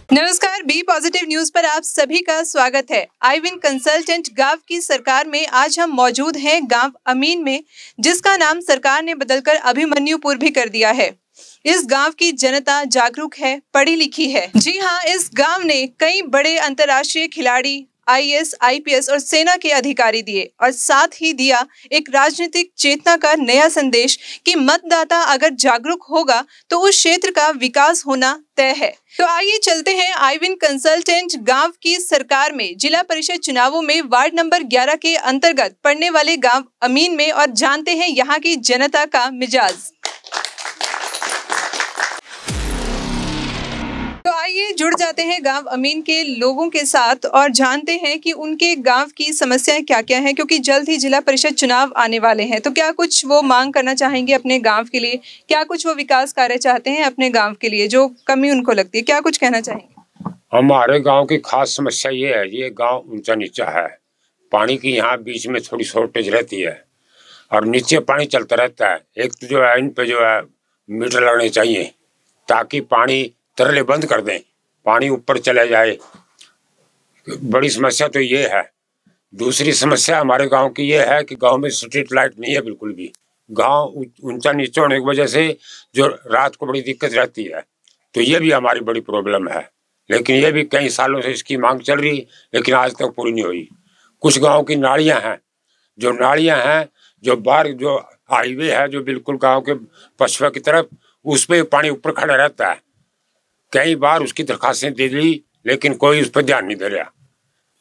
नमस्कार, B positive news पर आप सभी का स्वागत है। आई विन कंसल्टेंट गांव की सरकार में आज हम मौजूद हैं गांव अमीन में, जिसका नाम सरकार ने बदलकर अभिमन्युपुर भी कर दिया है। इस गांव की जनता जागरूक है, पढ़ी लिखी है। जी हाँ, इस गांव ने कई बड़े अंतर्राष्ट्रीय खिलाड़ी, आईएएस, आईपीएस और सेना के अधिकारी दिए और साथ ही दिया एक राजनीतिक चेतना का नया संदेश कि मतदाता अगर जागरूक होगा तो उस क्षेत्र का विकास होना तय है। तो आइए चलते हैं आई विन कंसल्टेंट गांव की सरकार में जिला परिषद चुनावों में वार्ड नंबर 11 के अंतर्गत पड़ने वाले गांव अमीन में और जानते हैं यहाँ की जनता का मिजाज। तो आइए जुड़ जाते हैं गांव अमीन के लोगों के साथ और जानते हैं कि उनके गांव की समस्याएं क्या क्या हैं, क्योंकि जल्द ही जिला परिषद चुनाव आने वाले हैं। तो क्या कुछ वो मांग करना चाहेंगे अपने गांव के लिए, क्या कुछ वो विकास कार्य चाहते हैं अपने गांव के लिए, जो कमी उनको लगती है, क्या कुछ कहना चाहेंगे? हमारे गांव की खास समस्या ये है, ये गांव ऊंचा नीचा है। पानी की यहाँ बीच में थोड़ी शॉर्टेज रहती है और नीचे पानी चलता रहता है। एक तो जो है इन पे जो है मीटर लगने चाहिए ताकि पानी तरले बंद कर दें, पानी ऊपर चले जाए। बड़ी समस्या तो ये है। दूसरी समस्या हमारे गांव की ये है कि गांव में स्ट्रीट लाइट नहीं है बिल्कुल भी। गांव ऊंचा नीचा होने की वजह से जो रात को बड़ी दिक्कत रहती है, तो ये भी हमारी बड़ी प्रॉब्लम है। लेकिन ये भी कई सालों से इसकी मांग चल रही, लेकिन आज तक पूरी नहीं हुई। कुछ गाँव की नालियाँ हैं, जो बाहर जो हाईवे है जो बिल्कुल गाँव के पश्चिम की तरफ, उस पर पानी ऊपर खड़ा रहता है। कई बार उसकी दरखास्तें दे दी, लेकिन कोई उस पर ध्यान नहीं दे रहा।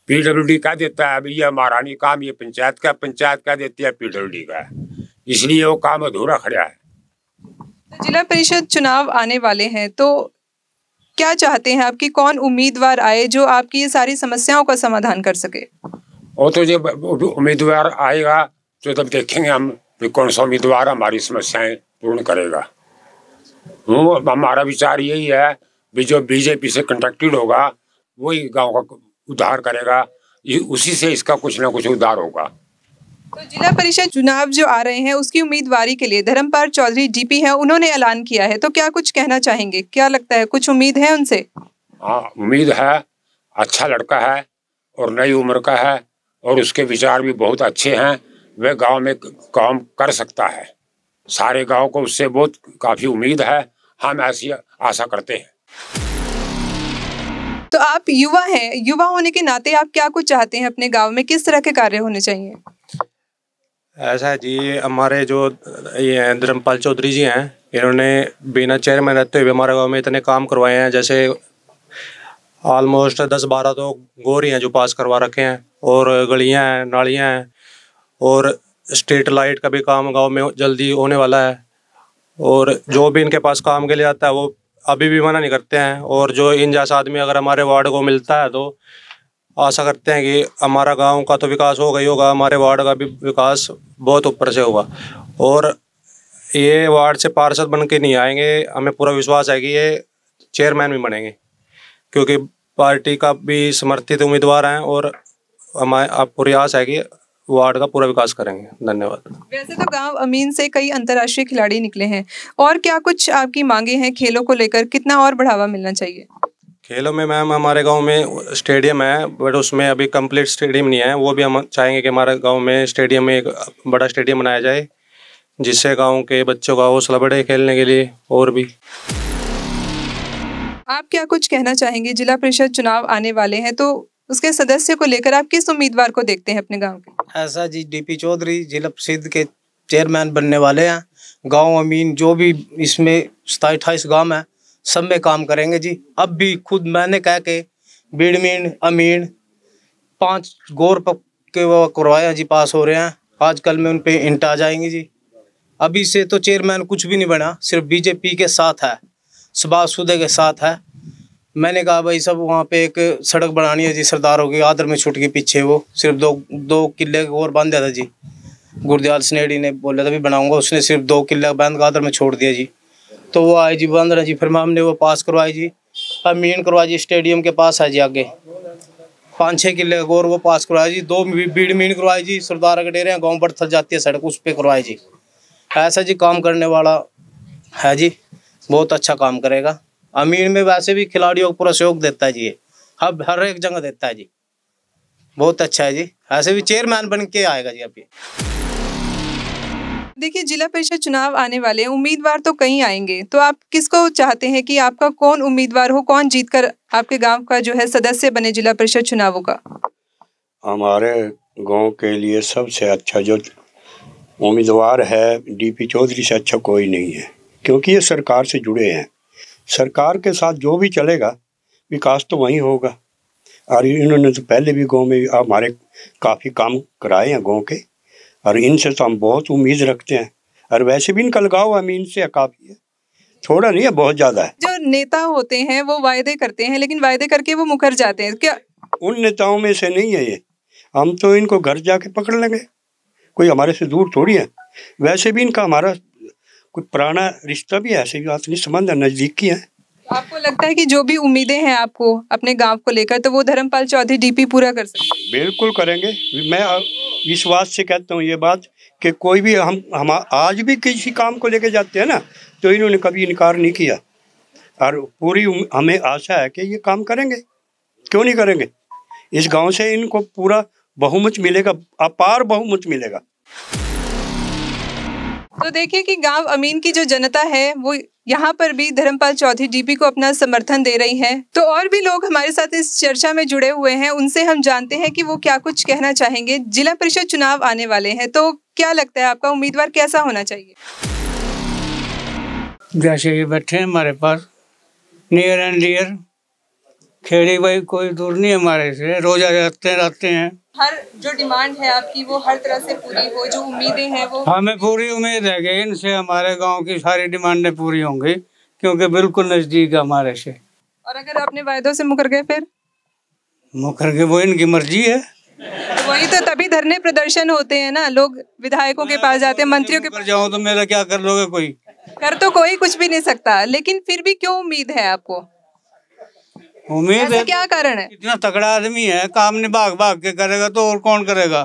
पीडब्ल्यूडी का देता है, अभी ये हमारा नहीं काम, ये पंचायत का देती है, पीडब्ल्यूडी का है, इसलिए वो काम अधूरा खड़ा है। तो जिला परिषद चुनाव आने वाले हैं, तो क्या चाहते हैं आपकी कौन उम्मीदवार आए जो आपकी ये सारी समस्याओं का समाधान कर सके? और तो जब उम्मीदवार आएगा तो तब देखेंगे हम कि कौन सा उम्मीदवार हमारी समस्याएं पूर्ण करेगा। हमारा विचार यही है भी जो बीजेपी से कंटेक्टेड होगा वही गांव का उद्धार करेगा, उसी से इसका कुछ ना कुछ उद्धार होगा। तो जिला परिषद चुनाव जो आ रहे हैं उसकी उम्मीदवारी के लिए धर्मपाल चौधरी डीपी है, उन्होंने ऐलान किया है, तो क्या कुछ कहना चाहेंगे? क्या लगता है, कुछ उम्मीद है उनसे? हाँ, उम्मीद है। अच्छा लड़का है और नई उम्र का है और उसके विचार भी बहुत अच्छे हैं। वह गांव में काम कर सकता है। सारे गांव को उससे बहुत काफी उम्मीद है। हम ऐसी आशा करते हैं। तो आप युवा हैं, युवा होने के नाते आप क्या कुछ चाहते हैं अपने गांव में, किस तरह के कार्य होने चाहिए? ऐसा है जी, हमारे जो ये धर्मपाल चौधरी जी हैं, इन्होंने बिना चेयरमैन रहते हुए हमारे गांव में इतने काम करवाए हैं। जैसे ऑलमोस्ट 10-12 तो गोरी हैं जो पास करवा रखे हैं, और गलियां हैं, नालियां हैं, और स्ट्रीट लाइट का भी काम गांव में जल्दी होने वाला है। और जो भी इनके पास काम के लिए आता है वो अभी भी मना नहीं करते हैं। और जो इन जैसा आदमी अगर हमारे वार्ड को मिलता है तो आशा करते हैं कि हमारा गांव का तो विकास होगा ही होगा, हमारे वार्ड का भी विकास बहुत ऊपर से होगा। और ये वार्ड से पार्षद बन के नहीं आएंगे, हमें पूरा विश्वास है कि ये चेयरमैन भी बनेंगे, क्योंकि पार्टी का भी समर्थित उम्मीदवार हैं और हमारे पूरी आस है कि वार्ड का पूरा विकास करेंगे। धन्यवाद। वैसे तो गांव अमीन से कई अंतर्राष्ट्रीय खिलाड़ी निकले हैं, और क्या कुछ आपकी मांगे हैं खेलों को लेकर, कितना और बढ़ावा मिलना चाहिए? खेलों में मैम हमारे गांव में स्टेडियम है, बट उसमें अभी कंप्लीट स्टेडियम नहीं है। वो भी हम चाहेंगे कि हमारे गांव में स्टेडियम में एक बड़ा स्टेडियम बनाया जाए, जिससे गांव के बच्चों का हौसला बढ़े खेलने के लिए। और भी आप क्या कुछ कहना चाहेंगे? जिला परिषद चुनाव आने वाले हैं, तो उसके सदस्य को लेकर आप किस उम्मीदवार को देखते हैं अपने गांव के? ऐसा जी, डीपी चौधरी जिला परिषद के चेयरमैन बनने वाले हैं। गांव अमीन जो भी इसमें 27-28 गांव है, सब में काम करेंगे जी। अब भी खुद मैंने कह के बीड़मीन अमीन 5 गोर के वो करवाए हैं जी, पास हो रहे हैं। आजकल में उन पे इंट आ जाएंगे जी। अभी से तो चेयरमैन कुछ भी नहीं बना, सिर्फ बीजेपी के साथ है, सुभाष सुदे के साथ है। मैंने कहा भाई सब वहाँ पे एक सड़क बनानी है जी, सरदारों की आदर में छुट के पीछे, वो सिर्फ दो किले और बांधा था जी। गुरदयाल स्नेडी ने बोला था भी बनाऊंगा, उसने सिर्फ 2 किले बांध आदर में छोड़ दिया जी। तो वो आए जी बांध रहे जी, फिर हमने वो पास करवाई जी। अमीन करवाई जी, स्टेडियम के पास है जी, आगे 5-6 किले और वो पास करवाई जी। 2 बीड़ मीन करवाई जी, सरदार के डेरे गाँव पर थल जाती है सड़क, उस पर करवाई जी। ऐसा जी काम करने वाला है जी, बहुत अच्छा काम करेगा। अमीन में वैसे भी खिलाड़ियों को पूरा सहयोग देता है जी, ये अब हर एक जगह देता है जी, बहुत अच्छा है जी। ऐसे भी चेयरमैन बन के आएगा जी अभी। देखिए, जिला परिषद चुनाव आने वाले हैं, उम्मीदवार तो कई आएंगे, तो आप किसको चाहते हैं कि आपका कौन उम्मीदवार हो, कौन जीतकर आपके गांव का जो है सदस्य बने जिला परिषद चुनावों का? हमारे गांव के लिए सबसे अच्छा जो उम्मीदवार है डीपी चौधरी से अच्छा कोई नहीं है, क्योंकि ये सरकार से जुड़े हैं। सरकार के साथ जो भी चलेगा विकास तो वहीं होगा। और इन्होंने तो पहले भी गांव में हमारे काफ़ी काम कराए हैं गांव के, और इनसे तो हम बहुत उम्मीद रखते हैं। और वैसे भी इनका लगाव अमीन से काफ़ी है, थोड़ा नहीं है, बहुत ज़्यादा है। जो नेता होते हैं वो वायदे करते हैं, लेकिन वायदे करके वो मुकर जाते हैं, क्या उन नेताओं में से नहीं है ये। हम तो इनको घर जाके पकड़ लेंगे, कोई हमारे से दूर थोड़ी है। वैसे भी इनका हमारा कोई पुराना रिश्ता भी है, ऐसे भी बात नहीं, संबंध है, नज़दीकी है। आपको लगता है कि जो भी उम्मीदें हैं आपको अपने गांव को लेकर, तो वो धर्मपाल चौधरी डीपी पूरा कर सकते हैं? बिल्कुल करेंगे। मैं विश्वास से कहता हूँ ये बात कि कोई भी हम आज भी किसी काम को लेके जाते हैं ना, तो इन्होंने कभी इनकार नहीं किया, और पूरी हमें आशा है कि ये काम करेंगे। क्यों नहीं करेंगे? इस गांव से इनको पूरा बहुमत मिलेगा, अपार बहुमत मिलेगा। तो देखिए कि गांव अमीन की जो जनता है वो यहाँ पर भी धर्मपाल चौधरी डीपी को अपना समर्थन दे रही है। तो और भी लोग हमारे साथ इस चर्चा में जुड़े हुए हैं, उनसे हम जानते हैं कि वो क्या कुछ कहना चाहेंगे। जिला परिषद चुनाव आने वाले हैं, तो क्या लगता है आपका उम्मीदवार कैसा होना चाहिए? जैसे ये बैठे हैं हमारे पास, नियर एंड डियर, खेड़ी भाई कोई दूर नहीं हमारे से, रोजा रहते हैं। हर जो डिमांड है आपकी वो हर तरह से पूरी हो, जो उम्मीदें हैं वो? हमें पूरी उम्मीद है कि इनसे हमारे गांव की सारी डिमांडें पूरी होंगी, क्योंकि बिल्कुल नजदीक है हमारे से। और अगर अपने वायदों से मुकर गए फिर? मुकर के वो इनकी मर्जी है। तो वही तो, तभी धरने प्रदर्शन होते हैं ना, लोग विधायकों के पास जाते हैं, मंत्रियों के पास। जाऊँ तो मेरा क्या कर लोगे? कोई कर तो कोई कुछ भी नहीं सकता, लेकिन फिर भी क्यों उम्मीद है आपको? उम्मीद है, क्या कारण है? इतना तगड़ा आदमी है, काम नहीं भाग भाग के करेगा तो और कौन करेगा?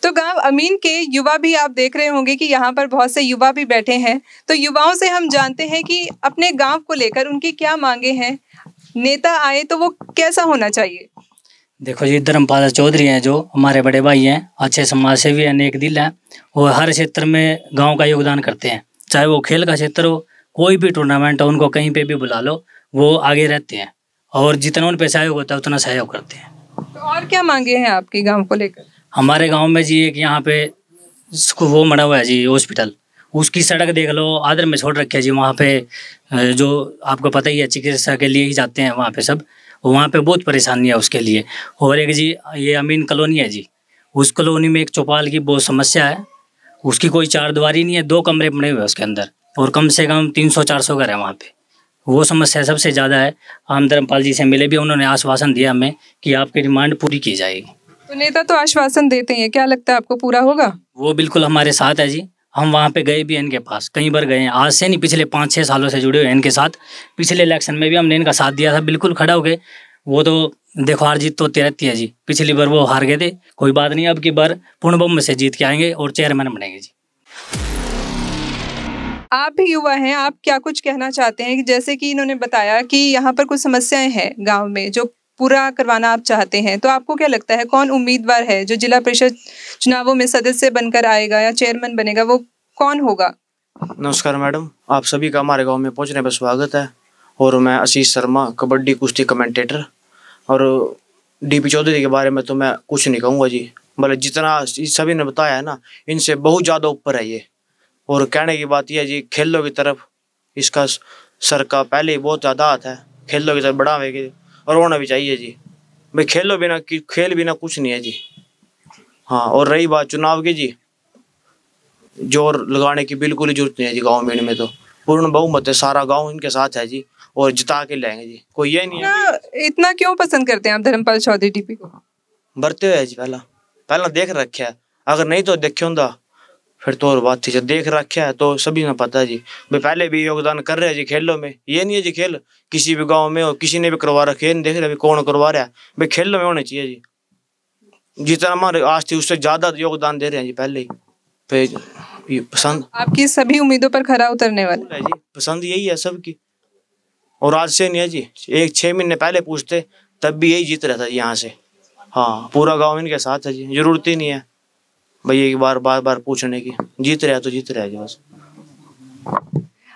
तो गांव अमीन के युवा भी आप देख रहे होंगे कि यहाँ पर बहुत से युवा भी बैठे हैं, तो युवाओं से हम जानते हैं कि अपने गांव को लेकर उनकी क्या मांगे हैं, नेता आए तो वो कैसा होना चाहिए। देखो जी, धर्मपाल चौधरी हैं जो हमारे बड़े भाई हैं, अच्छे समाज सेवी हैं, नेक दिल हैं, वो हर क्षेत्र में गांव का योगदान करते हैं। चाहे वो खेल का क्षेत्र हो, कोई भी टूर्नामेंट हो, उनको कहीं पे भी बुला लो, वो आगे रहते हैं और जितना उन पे सहयोग होता है उतना सहयोग करते हैं। तो और क्या मांगे हैं आपकी गांव को लेकर? हमारे गांव में जी एक यहाँ पे वो मरा हुआ है जी हॉस्पिटल, उसकी सड़क देख लो, आदर में छोड़ रखे है जी। वहाँ पे जो आपको पता ही है, चिकित्सा के लिए ही जाते हैं वहाँ पे सब, वहाँ पे बहुत परेशानी है उसके लिए। और एक जी ये अमीन कॉलोनी है जी, उस कॉलोनी में एक चौपाल की बहुत समस्या है, उसकी कोई चार दीवारी नहीं है, 2 कमरे बने हुए हैं उसके अंदर, और कम से कम 300-400 घर है वहाँ पे। वो समस्या सबसे ज़्यादा है। हम धर्मपाल जी से मिले भी, उन्होंने आश्वासन दिया हमें कि आपकी डिमांड पूरी की जाएगी। तो नेता तो आश्वासन देते हैं, क्या लगता है आपको पूरा होगा? वो बिल्कुल हमारे साथ है जी, हम वहाँ पे गए भी हैं इनके पास, कई बार गए हैं, आज से नहीं, पिछले 5-6 सालों से जुड़े हुए हैं इनके साथ। पिछले इलेक्शन में भी हमने इनका साथ दिया था, बिल्कुल खड़ा हो गए। वो तो देखो हार जीत तो होती रहती है जी, पिछली बार वो हार गए थे, कोई बात नहीं, अब की बार पूर्ण बहुमत से जीत के आएंगे और चेयरमैन बनेंगे जी। आप भी युवा हैं, आप क्या कुछ कहना चाहते हैं कि जैसे कि इन्होंने बताया कि यहाँ पर कुछ समस्याएं हैं गांव में जो पूरा करवाना आप चाहते हैं, तो आपको क्या लगता है कौन उम्मीदवार है जो जिला परिषद चुनावों में सदस्य बनकर आएगा या चेयरमैन बनेगा, वो कौन होगा? नमस्कार मैडम, आप सभी का हमारे गांव में पहुंचने पर स्वागत है। और मैं आशीष शर्मा, कबड्डी कुश्ती कमेंटेटर। और डीपी चौधरी के बारे में तो मैं कुछ नहीं कहूँगा जी, मतलब जितना सभी ने बताया है ना, इनसे बहुत ज़्यादा ऊपर है ये। और कहने की बात यह है जी, खेलों की तरफ इसका सर का पहले ही बहुत ज़्यादा हाथ है, खेलों की तरफ बढ़ावे और होना भी चाहिए जी। भाई खेल बिना कुछ नहीं है जी। हाँ, और रही बात चुनाव की जी, जोर लगाने की बिल्कुल ही जरूरत नहीं है जी। गाँव में तो पूर्ण बहुमत है, सारा गाँव इनके साथ है जी, और जिता के लाएंगे जी, कोई ये नहीं है। इतना क्यों पसंद करते हैं आप धर्मपाल चौधरी डीपी को? बरते हुए जी, पहला देख रखे है, अगर नहीं तो देखे होंगे फिर तो और बात थी। जब देख रखा है तो सभी ने पता है जी, भाई पहले भी योगदान कर रहे हैं जी खेलों में। ये नहीं है जी खेल किसी भी गांव में और किसी ने भी करवा रखे, नहीं देख रहे कौन करवा रहा है, भाई खेलों में होने चाहिए जी। जितना हमारे आज थी उससे ज़्यादा योगदान दे रहे हैं जी पहले ही। ये पसंद आपकी सभी उम्मीदों पर खरा उतरने वाले है जी, पसंद यही है सबकी। और आज से नहीं है जी, 6 महीने पहले पूछते तब भी यही जीत रहा था यहाँ से। हाँ, पूरा गांव इनके साथ है जी, जरूरत ही नहीं है भैया एक बार बार पूछने की, जीत रहा तो जीत रहा है जी बस।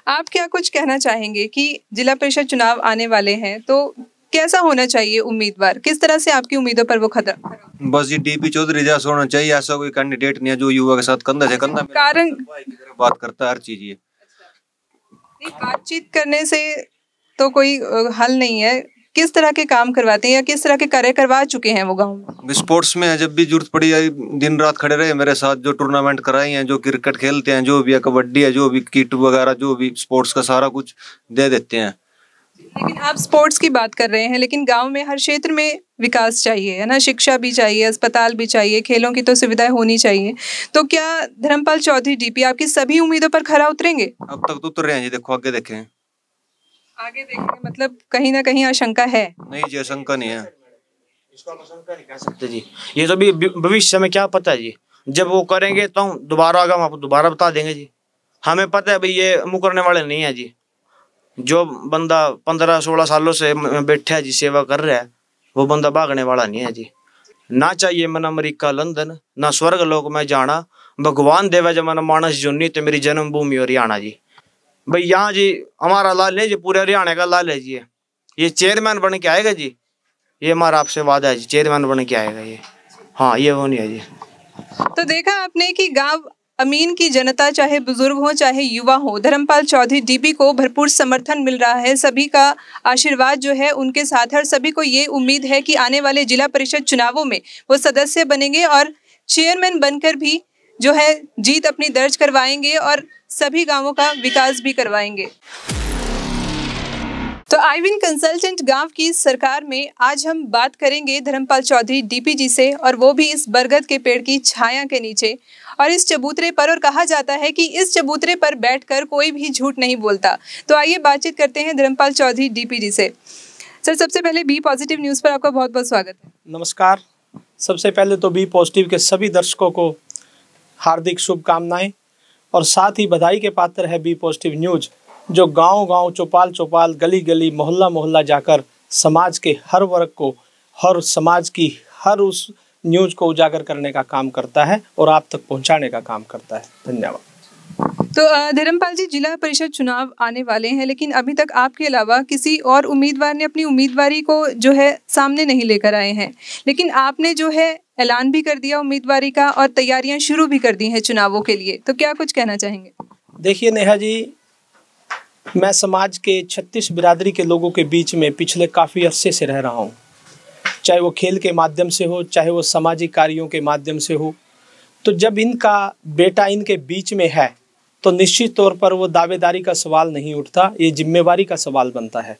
आप क्या कुछ कहना चाहेंगे कि जिला परिषद चुनाव आने वाले हैं, तो कैसा होना चाहिए उम्मीदवार, किस तरह से आपकी उम्मीदों पर वो खतरा? बस ये डीपी चौधरी जैसा होना चाहिए, ऐसा कोई कैंडिडेट नहीं है जो युवा के साथ कंधा से कंधा कारण बात करता है हर चीज। ये बातचीत करने से तो कोई हल नहीं है, किस तरह के काम करवाते हैं या किस तरह के कार्य करवा चुके हैं वो गांव में? स्पोर्ट्स में जब भी जरूरत पड़ी है दिन रात खड़े रहे मेरे साथ, जो टूर्नामेंट कराए हैं, जो क्रिकेट खेलते हैं, जो भी है कबड्डी है, जो भी किट वगैरह, जो भी स्पोर्ट्स का सारा कुछ दे देते हैं। लेकिन आप स्पोर्ट्स की बात कर रहे हैं, लेकिन गांव में हर क्षेत्र में विकास चाहिए, है ना, शिक्षा भी चाहिए, अस्पताल भी चाहिए, खेलों की तो सुविधाएं होनी चाहिए। तो क्या धर्मपाल चौधरी डीपी आपकी सभी उम्मीदों पर खरा उतरेंगे? अब तक तो उतर रहे हैं जी, देखो आगे देखें। आगे देखें मतलब कहीं ना कहीं आशंका है? नहीं जी, आशंका नहीं है। इसका आशंका नहीं कह सकते जी, ये तो भी भविष्य में क्या पता है जी, जब वो करेंगे तो दोबारा आगे हम आपको दोबारा बता देंगे जी। हमें पता है भाई ये मुकरने वाले नहीं है जी। जो बंदा 15-16 सालों से बैठा है जी, सेवा कर रहा है, वो बंदा भागने वाला नहीं है जी। ना चाहिए मन अमेरिका लंदन, ना स्वर्ग लोक में जाना, भगवान देवा जब मन मानस जुन्नी तो मेरी जन्मभूमि हरियाणा जी। भाई यहाँ जी हमारा लाल है जी, पूरे हरियाणा का लाल है जी। ये चेयरमैन बन के आएगा जी, ये हमारा आपसे वादा है जी, चेयरमैन बन के आएगा ये। हाँ, ये वो नहीं है जी। तो देखा आपने कि गांव अमीन की जनता, चाहे बुजुर्ग हो चाहे युवा हो, धर्मपाल चौधरी डीपी को भरपूर समर्थन मिल रहा है। सभी का आशीर्वाद जो है उनके साथ है और सभी को ये उम्मीद है कि आने वाले जिला परिषद चुनावों में वो सदस्य बनेंगे और चेयरमैन बनकर भी जो है जीत अपनी दर्ज करवाएंगे और सभी गांवों का विकास भी करवाएंगे। तो आईविन कंसल्टेंट गांव की सरकार में आज हम बात करेंगे धर्मपाल चौधरी डीपी जी से, और वो भी इस बरगद के पेड़ की छाया के नीचे और इस चबूतरे पर। और कहा जाता है कि इस चबूतरे पर बैठकर कोई भी झूठ नहीं बोलता। तो आइए बातचीत करते हैं धर्मपाल चौधरी डीपी जी से। सर, सबसे पहले बी पॉजिटिव न्यूज़ पर आपका बहुत बहुत स्वागत है। नमस्कार। सबसे पहले तो बी पॉजिटिव के सभी दर्शकों को हार्दिक शुभकामनाएं और साथ ही बधाई के पात्र है बी पॉजिटिव न्यूज़, जो गांव-गांव, चौपाल-चौपाल, गली-गली, मोहल्ला-मोहल्ला जाकर समाज के हर वर्ग को, हर समाज की हर उस न्यूज़ को उजागर करने का काम करता है और आप तक पहुंचाने का काम करता है। धन्यवाद। तो धर्मपाल जी, जिला परिषद चुनाव आने वाले हैं, लेकिन अभी तक आपके अलावा किसी और उम्मीदवार ने अपनी उम्मीदवारी को जो है सामने नहीं लेकर आए हैं, लेकिन आपने जो है ऐलान भी कर दिया उम्मीदवारी का और तैयारियां शुरू भी कर दी हैं चुनावों के लिए। तो क्या कुछ कहना चाहेंगे? देखिए नेहा जी, मैं समाज के 36 बिरादरी के लोगों के बीच में पिछले काफ़ी अरसे से रह रहा हूँ, चाहे वो खेल के माध्यम से हो, चाहे वो सामाजिक कार्यों के माध्यम से हो। तो जब इनका बेटा इनके बीच में है तो निश्चित तौर पर वो दावेदारी का सवाल नहीं उठता, ये जिम्मेवारी का सवाल बनता है।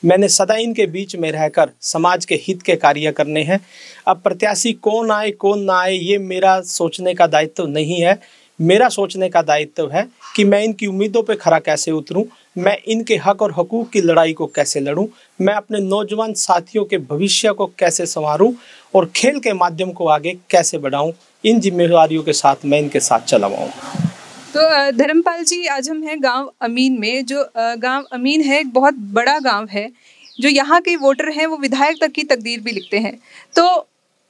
मैंने सदा इनके बीच में रहकर समाज के हित के कार्य करने हैं। अब प्रत्याशी कौन आए कौन ना आए ये मेरा सोचने का दायित्व नहीं है। मेरा सोचने का दायित्व है कि मैं इनकी उम्मीदों पे खरा कैसे उतरूं, मैं इनके हक और हकूक़ की लड़ाई को कैसे लड़ूं, मैं अपने नौजवान साथियों के भविष्य को कैसे संवारूं और खेल के माध्यम को आगे कैसे बढ़ाऊं। इन जिम्मेदारियों के साथ मैं इनके साथ चला आऊँ। तो धर्मपाल जी, आज हम हैं गांव अमीन में। जो गांव अमीन है एक बहुत बड़ा गांव है, जो यहाँ के वोटर हैं वो विधायक तक की तकदीर भी लिखते हैं। तो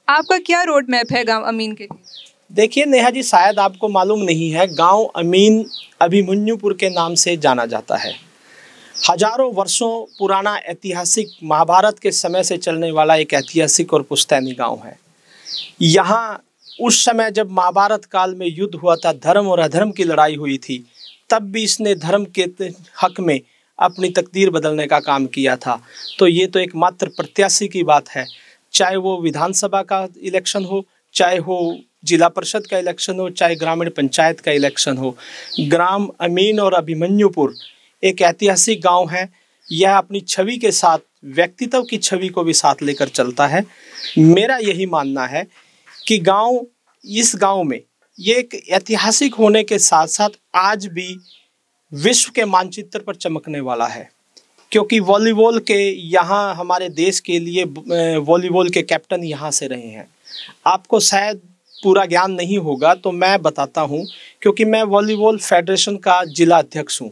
आपका क्या रोड मैप है गांव अमीन के लिए? देखिए नेहा जी, शायद आपको मालूम नहीं है, गांव अमीन अभिमन्युपुर के नाम से जाना जाता है। हजारों वर्षों पुराना ऐतिहासिक महाभारत के समय से चलने वाला एक ऐतिहासिक और पुश्तैनी गांव है। यहाँ उस समय जब महाभारत काल में युद्ध हुआ था, धर्म और अधर्म की लड़ाई हुई थी, तब भी इसने धर्म के हक में अपनी तकदीर बदलने का काम किया था। तो ये तो एकमात्र प्रत्याशी की बात है, चाहे वो विधानसभा का इलेक्शन हो, चाहे हो जिला परिषद का इलेक्शन हो, चाहे ग्रामीण पंचायत का इलेक्शन हो। ग्राम अमीन और अभिमन्युपुर एक ऐतिहासिक गांव है। यह अपनी छवि के साथ व्यक्तित्व की छवि को भी साथ लेकर चलता है। मेरा यही मानना है कि इस गांव में ये एक ऐतिहासिक होने के साथ साथ आज भी विश्व के मानचित्र पर चमकने वाला है, क्योंकि वॉलीबॉल के यहाँ हमारे देश के लिए वॉलीबॉल के कैप्टन यहाँ से रहे हैं। आपको शायद पूरा ज्ञान नहीं होगा तो मैं बताता हूं, क्योंकि मैं वॉलीबॉल फेडरेशन का जिला अध्यक्ष हूं।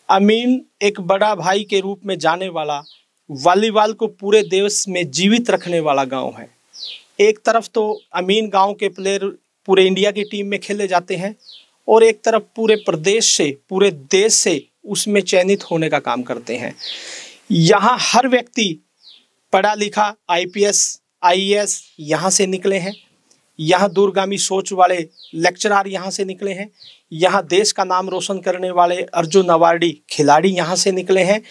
अमीन एक बड़ा भाई के रूप में जाने वाला, वॉलीबॉल को पूरे देश में जीवित रखने वाला गांव है। एक तरफ तो अमीन गांव के प्लेयर पूरे इंडिया की टीम में खेले जाते हैं और एक तरफ पूरे प्रदेश से, पूरे देश से उसमें चयनित होने का काम करते हैं। यहाँ हर व्यक्ति पढ़ा लिखा IPS IAS यहाँ से निकले हैं। यहाँ दूरगामी सोच वाले लेक्चरर यहाँ से निकले हैं। यहाँ देश का नाम रोशन करने वाले अर्जुन अवार्डी खिलाड़ी यहाँ से निकले हैं।